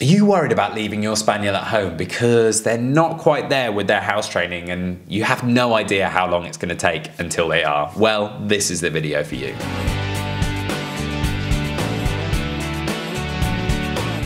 Are you worried about leaving your Spaniel at home because they're not quite there with their house training and you have no idea how long it's going to take until they are? Well, this is the video for you.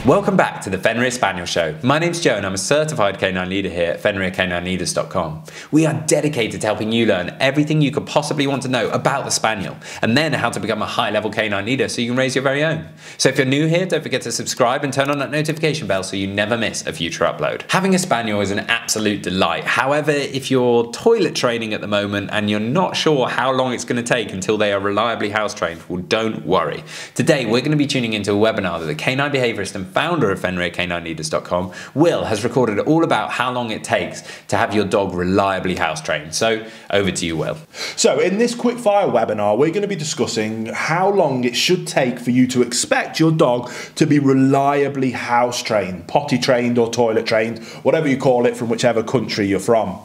Welcome back to the Fenrir Spaniel Show. My name's Joe and I'm a certified canine leader here at FenrirCanineLeaders.com. We are dedicated to helping you learn everything you could possibly want to know about the Spaniel and then how to become a high-level canine leader so you can raise your very own. So if you're new here, don't forget to subscribe and turn on that notification bell so you never miss a future upload. Having a Spaniel is an absolute delight. However, if you're toilet training at the moment and you're not sure how long it's going to take until they are reliably house trained, well, don't worry. Today, we're going to be tuning into a webinar that the canine behaviorist and founder of FenrirCanineLeaders.com, Will, has recorded all about how long it takes to have your dog reliably house trained. So over to you, Will. So in this quick fire webinar, we're going to be discussing how long it should take for you to expect your dog to be reliably house trained, potty trained or toilet trained, whatever you call it from whichever country you're from.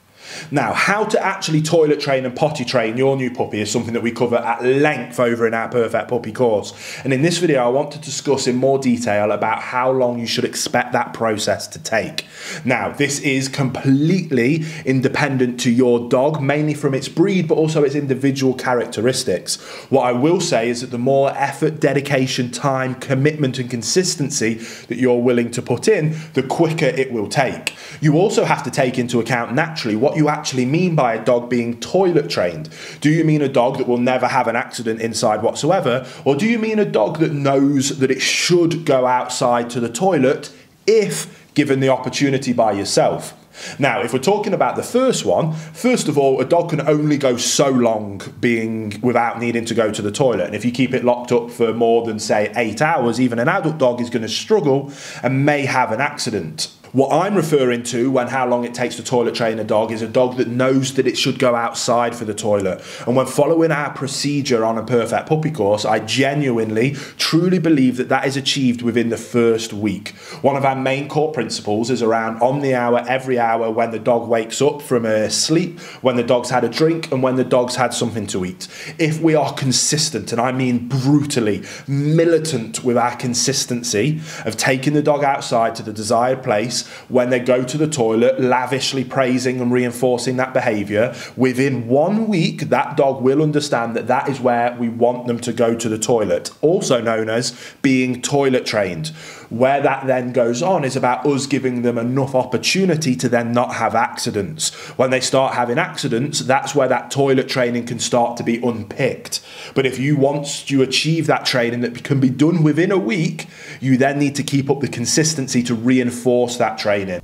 Now, how to actually toilet train and potty train your new puppy is something that we cover at length over in our Perfect Puppy course. And in this video, I want to discuss in more detail about how long you should expect that process to take. Now, this is completely independent to your dog, mainly from its breed, but also its individual characteristics. What I will say is that the more effort, dedication, time, commitment, and consistency that you're willing to put in, the quicker it will take. You also have to take into account naturally what you actually mean by a dog being toilet trained. Do you mean a dog that will never have an accident inside whatsoever? Or do you mean a dog that knows that it should go outside to the toilet if given the opportunity by yourself? Now, if we're talking about the first one, first of all, a dog can only go so long being without needing to go to the toilet. And if you keep it locked up for more than, say, 8 hours, even an adult dog is going to struggle and may have an accident. What I'm referring to when how long it takes to toilet train a dog is a dog that knows that it should go outside for the toilet. And when following our procedure on a Perfect Puppy course, I genuinely, truly believe that that is achieved within the first week. One of our main core principles is around on the hour, every hour, when the dog wakes up from a sleep, when the dog's had a drink, and when the dog's had something to eat. If we are consistent, and I mean brutally, militant with our consistency of taking the dog outside to the desired place, when they go to the toilet, lavishly praising and reinforcing that behaviour, within 1 week, that dog will understand that that is where we want them to go to the toilet, also known as being toilet trained. Where that then goes on is about us giving them enough opportunity to then not have accidents. When they start having accidents, that's where that toilet training can start to be unpicked. But if you want to achieve that training that can be done within a week, you then need to keep up the consistency to reinforce that training.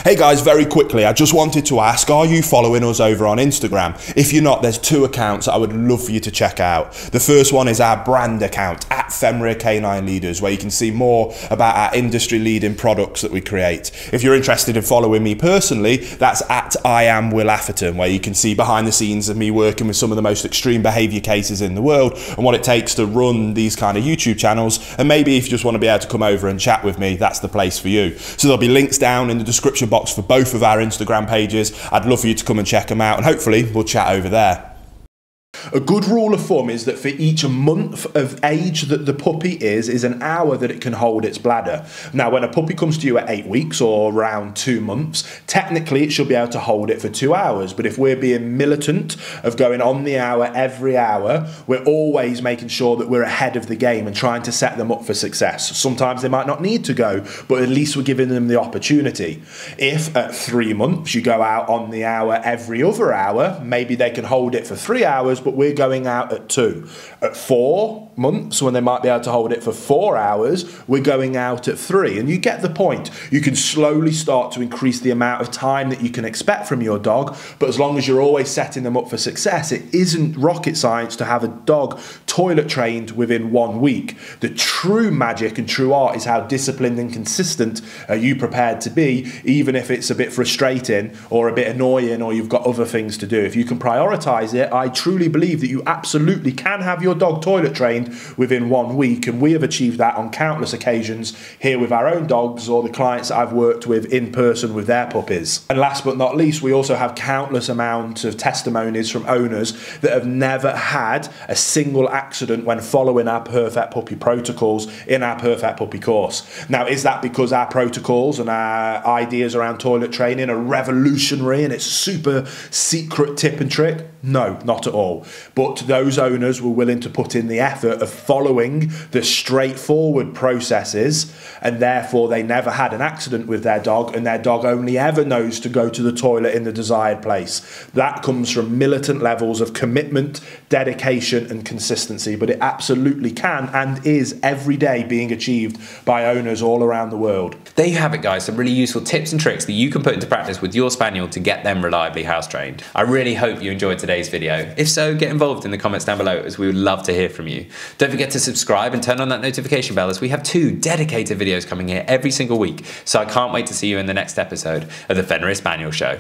Hey guys, very quickly, I just wanted to ask, are you following us over on Instagram? If you're not, there's 2 accounts that I would love for you to check out. The first one is our brand account, at Fenrir Canine Leaders, where you can see more about our industry-leading products that we create. If you're interested in following me personally, that's at I am Will Atherton, where you can see behind the scenes of me working with some of the most extreme behaviour cases in the world and what it takes to run these kind of YouTube channels. And maybe if you just want to be able to come over and chat with me, that's the place for you. So there'll be links down in the description box for both of our Instagram pages. I'd love for you to come and check them out and hopefully we'll chat over there. A good rule of thumb is that for each month of age that the puppy is an hour that it can hold its bladder. Now, when a puppy comes to you at 8 weeks or around 2 months, technically it should be able to hold it for 2 hours. But if we're being militant of going on the hour every hour, we're always making sure that we're ahead of the game and trying to set them up for success. Sometimes they might not need to go, but at least we're giving them the opportunity. If at 3 months you go out on the hour every other hour, maybe they can hold it for 3 hours, but we're going out at 2. At 4 months, when they might be able to hold it for 4 hours, we're going out at 3. And you get the point. You can slowly start to increase the amount of time that you can expect from your dog, but as long as you're always setting them up for success, it isn't rocket science to have a dog toilet trained within 1 week. The true magic and true art is how disciplined and consistent are you prepared to be, even if it's a bit frustrating or a bit annoying or you've got other things to do. If you can prioritize it, I truly believe believe that you absolutely can have your dog toilet trained within 1 week, and we have achieved that on countless occasions here with our own dogs or the clients that I've worked with in person with their puppies. And last but not least, we also have countless amounts of testimonies from owners that have never had a single accident when following our Perfect Puppy protocols in our Perfect Puppy course. Now, is that because our protocols and our ideas around toilet training are revolutionary and it's super secret tip and trick? No, not at all. But those owners were willing to put in the effort of following the straightforward processes, and therefore they never had an accident with their dog, and their dog only ever knows to go to the toilet in the desired place. That comes from militant levels of commitment, dedication and consistency, but it absolutely can and is every day being achieved by owners all around the world. There you have it, guys, some really useful tips and tricks that you can put into practice with your Spaniel to get them reliably house trained. I really hope you enjoyed today's video. If so, get involved in the comments down below, as we would love to hear from you. Don't forget to subscribe and turn on that notification bell, as we have 2 dedicated videos coming here every single week, so I can't wait to see you in the next episode of the Fenrir Spaniel Show.